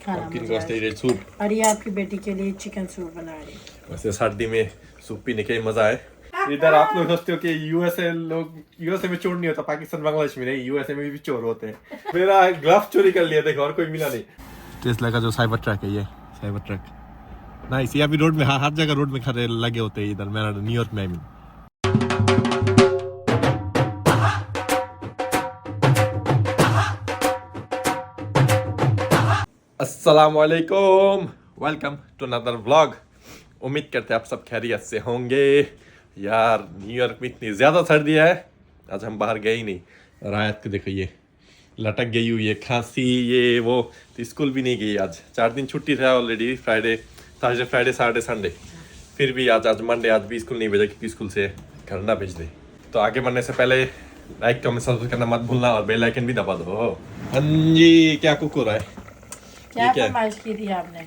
खाना पम्पकिन मुझे आज। Roasted soup. और ये आपकी बेटी के लिए चिकन सूप बना रही हूँ। वैसे सर्दी में सूप पीने का ही मजा है। इधर आप लोग सोचते हो कि यूएसए में चोर नहीं होता, पाकिस्तान बांग्लादेश में नहीं, यूएसए में भी चोर होते हैं। मेरा ग्लव्स चोरी कर लिया, देखो और कोई मिला नहीं। टेस्ला का जो साइबर ट्रक है, ये साइबर ट्रक नाइस। ये अभी रोड में हर जगह रोड में खड़े लगे होते हैं इधर, मेरा न्यूयॉर्क में। अस्सलामुअलैकुम, वेलकम टू अनदर व्लॉग। उम्मीद करते हैं आप सब खैरियत से होंगे। यार न्यूयॉर्क में इतनी ज़्यादा सर्दी है, आज हम बाहर गए ही नहीं। रायत को देखो, ये लटक गई हुई है, खांसी ये वो, तो स्कूल भी नहीं गई आज। 4 दिन छुट्टी था already, Friday Thursday Friday Saturday Sunday, फिर भी आज मंडे, आज भी स्कूल नहीं भेजा क्योंकि स्कूल से घर ना भेज दे। तो आगे बढ़ने से पहले लाइक कमेंट सब्सक्राइब करना मत भूलना और बेल आइकन भी दबा दो। हाँ जी, क्या कुक हो रहा है? क्या फरमाइश की थी आपने?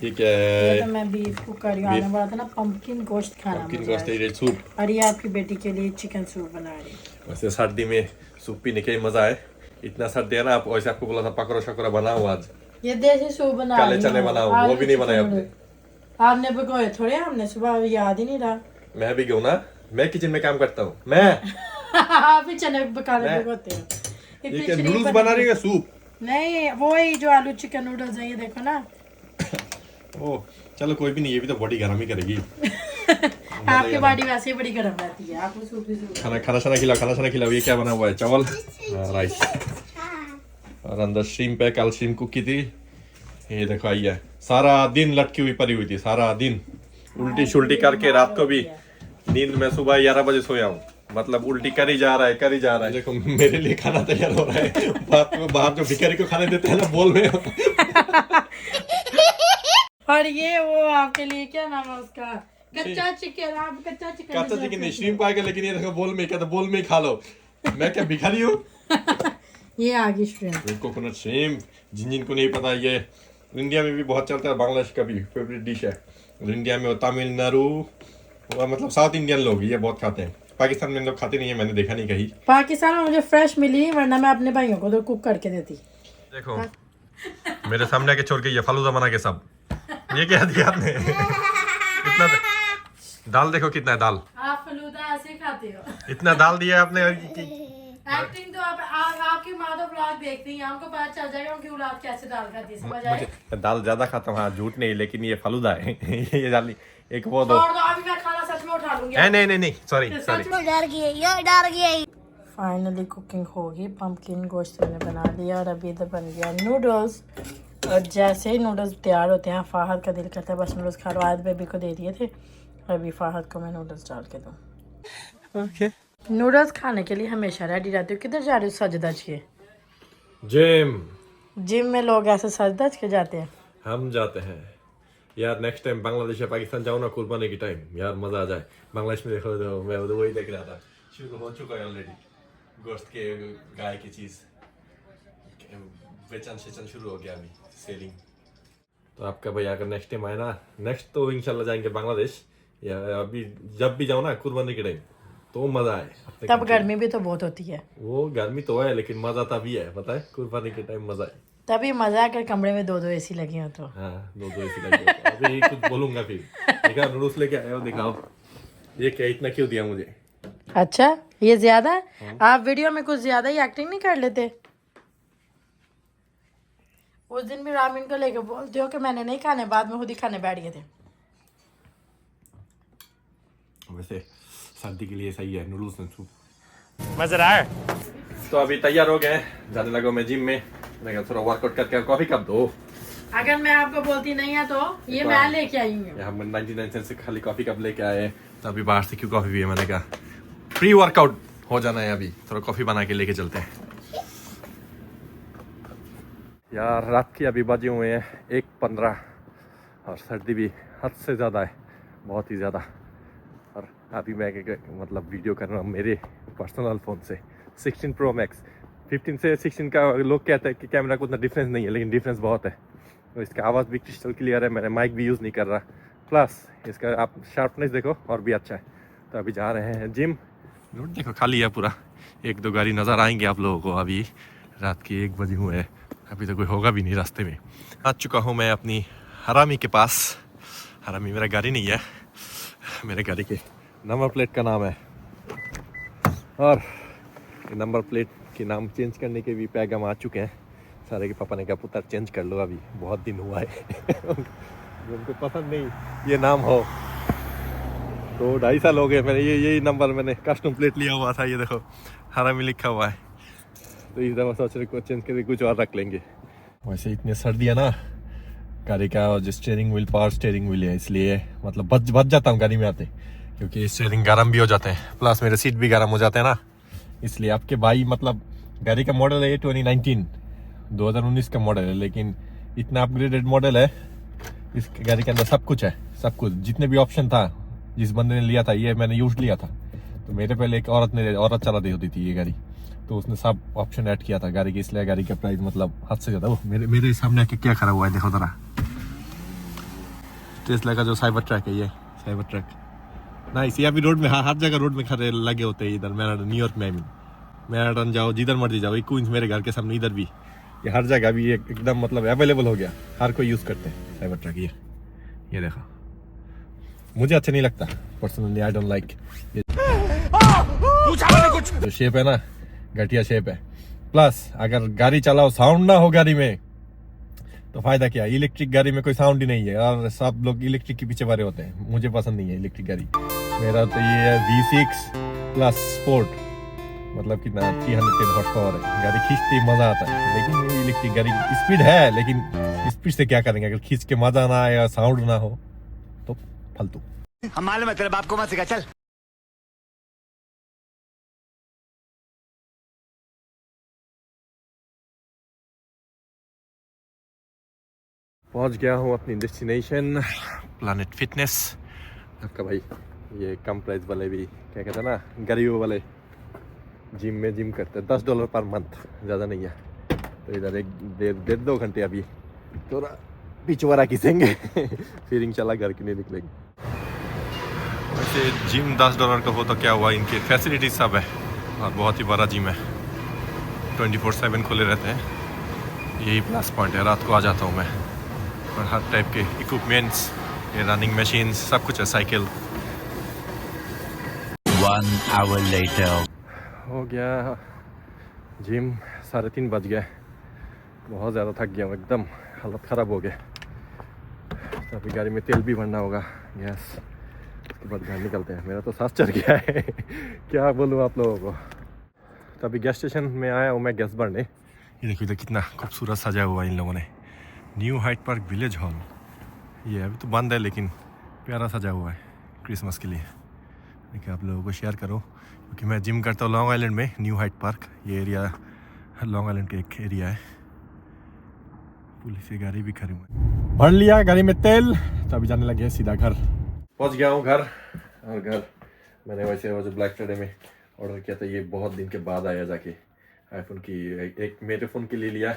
ठीक है, ये तो मैं बीफ कुक कर रही हूँ। आपने बोला था ना पम्पकिन गोश्त खाना पम्पकिन मुझे आज। Roasted soup. और ये आपकी बेटी के लिए चिकन सूप बना रही हूँ। वैसे सर्दी में सूप पीने का ही मजा है। इतना सर्दी है ना, आप वैसे आपको बोला था पकौड़ा शकौड़ा बनाओ आज। ये देसी सूप बना काले रही चने हूँ। बनाओ, वो भी नहीं बनाए आपने। आपने भिगोए थोड़े, हमने सुबह याद ही नहीं रहा। मैं भी गया ना, मैं किचन में काम करता हूँ मैं। आप ही चने काले मैं- भिगोते हो। ये इतनी क्या शरीफ नूडल्स बनी बना हुई। रही है? सूप? नहीं, वो ही जो आलू चिकन नूडल्स है, ये देखो ना। ओ चलो कोई भी नहीं, ये भी तो बॉडी गर्म ही करेगी। आपकी बॉडी वैसे ही बड़ी गर्म रहती है, आपको सूप ही सूप। खाना खाना खिलाओ। ये क्या बना हुआ है? चावल, राइस और अंदर श्रिम्प है। कल श्रिम्प कुक की थी। ये देखो आई है, सारा दिन लटकी हुई पड़ी हुई थी, सारा दिन उल्टी शुल्टी करके। रात को भी नींद में सुबह 11 बजे सोया हूँ, मतलब उल्टी करी जा रहा है। देखो मेरे लिए खाना तैयार हो रहा है। बाहर जो भिखारी को खाने देते हैं ना, बोल में। और ये वो आपके लिए क्या नाम है उसका, कच्चा चिकन। आप कच्चा चिकन नहीं, श्रिम्प आएगा, लेकिन ये देखो बोल में, क्या तो बोल में ही खा लो। मैं क्या भिखारी हूँ? ये आगे श्रिम्प। कोकोनट श्रिम्प, जिनको नहीं पता, ये इंडिया में भी बहुत चलता है, बांग्लादेश का भी फेवरेट डिश है। और इंडिया में तमिलनाडु, मतलब साउथ इंडियन लोग ये बहुत खाते हैं। पाकिस्तान में लोग खाते नहीं है, मैंने देखा नहीं कहीं। पाकिस्तान में मुझे फ्रेश मिली, वरना मैं अपने भाइयों को तो कुक करके देती। देखो मेरे सामने आके छोड़ के ये फालूदा बना के सब, ये क्या दिया आपने? इतना दाल देखो, कितना है दाल। आप फलूदा ऐसे खाते हो? इतना दाल दिया है आपने। एक्टिंग तो आपकी माँ तो ब्लॉग देखती है, हमको पता चल जाएगा उनकी औलाद कैसे दाल खाती है, समझ आए? मुझे दाल ज्यादा खाता हूँ, हाँ झूठ नहीं, लेकिन ये फालूदा है। ये दाल एक वो दो। छोड़ दो, अभी मैं खाना सच में उठा लूंगी। नहीं, सॉरी। डर गई। फाइनली कुकिंग होगी, पम्पकिन गोश्त मैंने बना लिया और अभी इधर बन गया नूडल्स। और जैसे ही नूडल्स तैयार होते हैं, फाहद का दिल करता है बस नूडल्स खा लो। आयत बेबी को दे दिए थे, और अभी फाहद को मैं नूडल्स डाल के दूँ। ओके, नूडल्स खाने के लिए हमेशा रेडी रहती हूँ। किधर जा रही हो सज-धज के? जिम में लोग ऐसे सज-धज के जाते हैं। हम जाते हैं यार। नेक्स्ट टाइम बांग्लादेश या पाकिस्तान जाओ ना, कुर्बानी की टाइम, यार मजा आ जाए। बांग्लादेश में देखो तो मैं वही देख रहा था, शुरू हो चुका है ऑलरेडी। गोश्त के, गाय की चीज बेचन शेचन शुरू हो गया, अभी सेलिंग। तो आपका भाई अगर नेक्स्ट टाइम आए ना, नेक्स्ट तो इंशाल्लाह जाएंगे बांग्लादेश, या अभी जब भी जाओ ना कुर्बानी के टाइम, तो मजा आए। तब गर्मी भी तो बहुत होती है। वो गर्मी तो है, लेकिन मजा तभी है, पता है, कुर्बानी के टाइम मजा है। तभी मजा अगर कमरे में 2-2 एसी लगी हो तो। हाँ, दो ऐसी लगी है। अभी कुछ बोलूंगा फिर। देखा नूडल्स लेके आए हो, दिखाओ। ये क्या इतना क्यों दिया मुझे? अच्छा, ये ज्यादा है? आप वीडियो में कुछ ज्यादा ही एक्टिंग नहीं कर लेते? उस दिन भी रामिन को लेके बोलते हो कि मैंने नहीं खाने, बाद में खुद ही खाने बैठ गए थे। वैसे सर्दी के लिए सही है नूडल्स एंड सूप। मजेदार। तो अभी तैयार हो गए, जाने लगा मैं जिम में। मैं थोड़ा वर्कआउट करके कॉफी कप दो। अगर मैं आपको बोलती नहीं है तो ये मैं लेके आई हूँ। हम 99 सेंट से खाली कॉफी कप लेके आए, तो अभी बाहर से क्यों कॉफी भी है, मैंने कहा प्री वर्कआउट हो जाना है, अभी थोड़ा कॉफी बना के लेके चलते हैं। यार रात की अभी बजे हुए हैं 1:15 और सर्दी भी हद से ज़्यादा है, बहुत ही ज़्यादा। और अभी मैं मतलब वीडियो कर रहा हूँ मेरे पर्सनल फ़ोन से, 16 Pro Max। 15 से 16 का लोग कहते हैं कि कैमरा को उतना डिफरेंस नहीं है, लेकिन डिफरेंस बहुत है। तो इसका आवाज़ भी क्रिस्टल क्लियर है, मैंने माइक भी यूज़ नहीं कर रहा, प्लस इसका आप शार्पनेस देखो और भी अच्छा है। तो अभी जा रहे हैं जिम। रोड देखो खाली है पूरा, 1-2 गाड़ी नज़र आएंगे आप लोगों को। अभी रात के 1 बजे हुए हैं, अभी तो कोई होगा भी नहीं रास्ते में। आ चुका हूँ मैं अपनी हरामी के पास। हरामी मेरा गाड़ी नहीं है, मेरे गाड़ी के नंबर प्लेट का नाम है, और नंबर प्लेट के नाम चेंज करने के भी पैगाम आ चुके हैं सारे के। पापा ने कहा पुत्र चेंज कर लो, अभी बहुत दिन हुआ है। उनको पसंद नहीं ये नाम हो, तो 2.5 साल हो गए मैंने यही नंबर मैंने कस्टम प्लेट लिया हुआ था, ये देखो हरामी लिखा हुआ है। तो इस दफ़ा सोच रहे को चेंज करके कुछ और रख लेंगे। वैसे इतनी सर्दी है ना गाड़ी का, और जो steering wheel power steering wheel है, इसलिए मतलब बच जाता हूँ गाड़ी में आते, क्योंकि स्टीयरिंग गर्म भी हो जाते हैं, प्लस मेरे सीट भी गर्म हो जाते हैं ना, इसलिए। आपके भाई मतलब गाड़ी का मॉडल है 2019 का मॉडल है, लेकिन इतना अपग्रेडेड मॉडल है इस गाड़ी के अंदर, सब कुछ है, सब कुछ जितने भी ऑप्शन था। जिस बंदे ने लिया था ये मैंने यूज लिया था, तो मेरे पहले एक औरत चला दी होती थी ये गाड़ी, तो उसने सब ऑप्शन ऐड किया था गाड़ी के, इसलिए गाड़ी का प्राइस मतलब हद से ज़्यादा। मेरे सामने आके क्या खड़ा हुआ है देखो ज़रा, टेस्ला का जो साइबर ट्रक है, ये साइबर ट्रक नाइस। ये अभी रोड में हर जगह रोड में खड़े लगे होते हैं इधर मैराडन, न्यूयॉर्क में। मैराडन जाओ, जिधर मर्जी जाओ, एक इंच मेरे घर के सामने इधर भी, ये हर जगह भी एकदम मतलब अवेलेबल हो गया, हर कोई यूज़ करते हैं साइबर ट्रक। ये देखो, मुझे अच्छा नहीं लगता पर्सनली, आई डोंट लाइक। जो शेप है ना घटिया शेप है, प्लस अगर गाड़ी चलाओ साउंड ना हो गाड़ी में तो फायदा क्या। इलेक्ट्रिक गाड़ी में कोई साउंड ही नहीं है, और सब लोग इलेक्ट्रिक के पीछे भरे होते हैं। मुझे पसंद नहीं है इलेक्ट्रिक गाड़ी। मेरा तो ये है V6 प्लस स्पोर्ट, मतलब कितना 310 हॉर्स पावर है। गाड़ी खींचती मजा आता है, लेकिन इलेक्ट्रिक गाड़ी स्पीड है, लेकिन स्पीड से क्या करेंगे अगर खींच के मजा ना आए या साउंड ना हो तो फालतू। हम मालूम है तेरे बाप को मत सिखा, चल। पहुंच गया हूँ अपनी डेस्टिनेशन प्लैनेट फिटनेस। आपका भाई ये कम प्राइस वाले भी क्या कहते हैं ना, गरीबों वाले जिम करते हैं, $10 पर मंथ, ज़्यादा नहीं है। तो इधर एक 1.5-2 घंटे अभी थोड़ा पिछवाड़ा खींचेंगे, फिर इंशाल्लाह घर के लिए निकलेंगे। वैसे जिम $10 का हो तो क्या हुआ, इनके फैसिलिटीज सब है, और बहुत ही बड़ा जिम है, 24/7 खुले रहते हैं। यही प्लस पॉइंट है। रात को आ जाता हूँ मैं, और हर टाइप के इक्विपमेंट्स, ये रनिंग मशीन्स, सब कुछ है, साइकिल। 1 hour later हो गया जिम, 3:30 बज गए। बहुत ज़्यादा थक गया हूँ, एकदम हालत ख़राब हो गया। तो अभी गाड़ी में तेल भी भरना होगा, गैस, उसके बाद घर निकलते हैं। मेरा तो सांस चढ़ गया है। क्या बोलूँ आप लोगों को। तो अभी गैस स्टेशन में आया हूँ मैं गैस भरने। ये देखिए इधर कितना खूबसूरत सजा हुआ है इन लोगों ने, new height park village hall. ये अभी तो बंद है, लेकिन प्यारा सजा हुआ है क्रिसमस के लिए। देखिए आप लोगों को शेयर करो, क्योंकि मैं जिम करता हूँ लॉन्ग आइलैंड में, न्यू हाइट पार्क। ये एरिया लॉन्ग आइलैंड का एक एरिया है। पुलिस की गाड़ी भी खड़ी हुई। भर लिया गाड़ी में तेल, तो अभी जाने लगे सीधा घर। पहुँच गया हूँ घर, और घर मैंने वैसे वो जो ब्लैक फ्राइडे में ऑर्डर किया था, ये बहुत दिन के बाद आया जाके। आईफोन की एक मेरे फ़ोन के लिए लिया,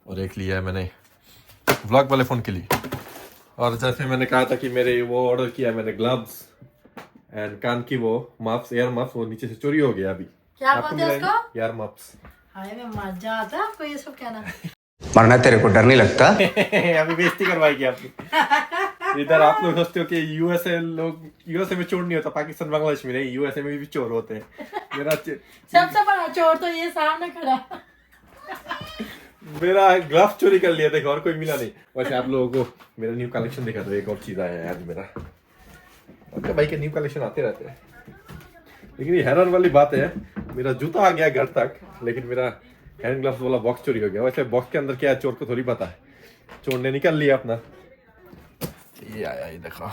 और एक लिया है मैंने व्लॉग वाले फ़ोन के लिए। और जैसे मैंने कहा था कि मेरे वो ऑर्डर किया मैंने ग्लव्स एंड कान की वो मफ्स, एयर मफ्स, वो नीचे से चोरी हो गया अभी। क्या बोलते हैं उसको? Air muffs. हाय में मजा आता है आपको ये सब कहना। मरना तेरे को डर नहीं लगता? अभी बेइज्जती करवाएगी आपने। इधर आप लोग सोचते हो कि यूएसए में चोर नहीं होता, पाकिस्तान बांग्लादेश में नहीं, यूएसए में भी चोर होते हैं। मेरा सबसे बड़ा चोर तो ये सामने खड़ा। मेरा ग्लव्स चोरी कर लिया, देखो, और कोई मिला नहीं। वैसे आप लोगों को मेरा न्यू कलेक्शन दिखा दो। एक और चीज आया है आज मेरा, आपके भाई के न्यू कलेक्शन आते रहते हैं। लेकिन ये हैरान वाली बात है, मेरा जूता आ गया घर तक, लेकिन मेरा हैंड ग्लव्स वाला बॉक्स चोरी हो गया। वैसे बॉक्स के अंदर क्या है चोर को थोड़ी पता है, चोर ने निकाल लिया अपना। ये आया, ये देखो,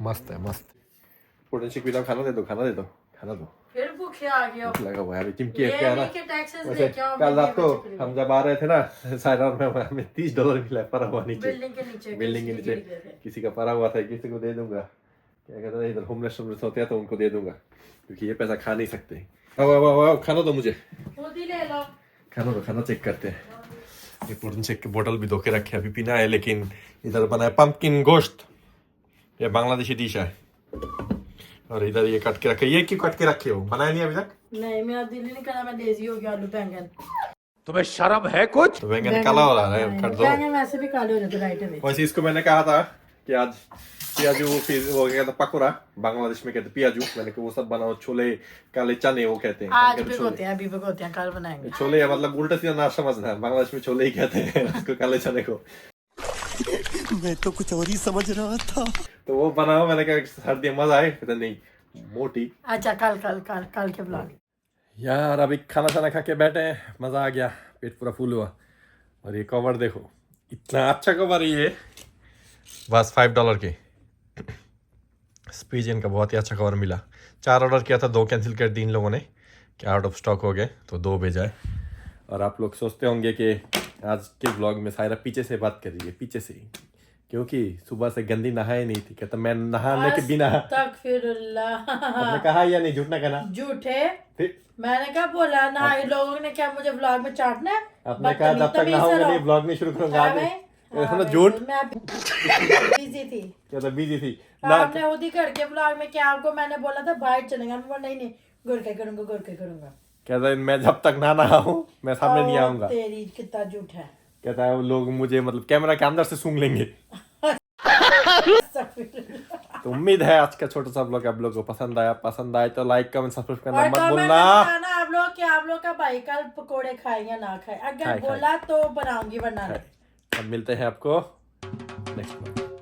मस्त है, मस्त। प्रोटीन शेक पीता हूं, खाना दे दो, खाना दे दो, खाना दो। फिर भूखे आ गए हो। भूख लगा हुआ है अभी। चिमकी क्या है ना, वैसे लेके आओ, कल रात को बिल्डिंग हम जब आ रहे थे ना साइड में, हमें $30 मिला पड़ा हुआ नीचे, के बिल्डिंग के नीचे। किसी का पड़ा हुआ था, किसी को दे दूंगा। क्या कहते हैं, इधर होमलेस होते हैं तो उनको दे दूंगा, क्योंकि ये पैसा खा नहीं सकते। आओ खाना दो मुझे, ले लो। खाना दो, खाना चेक करते हैं। ये प्रोटीन शेक की बोतल भी धो के रखे, अभी पीना है। लेकिन इधर बना है पंपकिन गोश्त, ये बांग्लादेशी डिश है। और इधर ये कट के रखे, ये क्यों कट के रखे हो, बनाया नहीं अभी तक? नहीं मेरा दिल ही नहीं करा, मैं लेजी हो गया। आलू बैंगन, तुम्हें शर्म है कुछ? तो बैंगन काला हो रहा है, कट दो। बैंगन वैसे भी काले हो जाते राइट में। वैसे इसको मैंने कहा था कि आज पियाजू, फिर वो क्या कहते हैं पकोड़ा, बांग्लादेश में कहते हैं पियाजू, मैंने कहा वो सब बनाओ, छोले काले चने वो कहते हैं। आज कहते भिगोते हैं, अभी भिगोते हैं, कल बनाएंगे। छोले मतलब उल्टा सीधा ना समझना है, बांग्लादेश में छोले ही कहते हैं उसको, काले चने को। मैं तो कुछ और ही समझ रहा था। तो वो बनाओ, मैंने कहा सर्दी में मजा आए, कहते नहीं मोटी। अच्छा कल के ब्लॉग। यार अभी खाना खाना खा के बैठे हैं, मजा आ गया, पेट पूरा फुल हुआ। और ये कवर देखो, इतना अच्छा कवर है ये, बस $5 के। स्पीजियन का बहुत ही अच्छा कवर मिला। 4 ऑर्डर किया था, 2 कैंसिल कर दी इन लोगों ने, कि आउट ऑफ स्टॉक हो गए, तो 2 भेजा है। और आप लोग सोचते होंगे कि आज के ब्लॉग में सायरा पीछे से बात कर रही है, पीछे से, क्योंकि सुबह से गंदी नहाए नहीं थी। कहता मैं नहाने के बिना। आपने कहा या नहीं, झूठ ना कहना। झूठे, फिर मैंने क्या बोला ना, इन लोगों ने क्या मुझे ब्लॉग में चाटना है? आपने कहा जब तक नहाऊंगा नहीं ब्लॉग नहीं शुरू करूंगा। झूठ, मैं बिजी थी, क्या था, बिजी थी आपने उदी करके ब्लॉग में क्या आपको मैंने बोला था बाहर चलेगा, मैं बोला नहीं गुड़ के करूंगा। कहता है मैं जब तक ना नहाऊं मैं सामने नहीं आऊंगा। तेरी कितना झूठ है। कहता है वो लोग मुझे मतलब कैमरा के अंदर से सूंघ लेंगे। तो उम्मीद है आज का छोटा सा ब्लॉग आप लोगों को पसंद आया तो लाइक कमेंट सब्सक्राइब करना मत भूलना। आप लोग का भाई कल पकोड़े खाए या ना खाए, अगर बोला तो बनाऊंगी, वरना नहीं। अब मिलते हैं आपको नेक्स्ट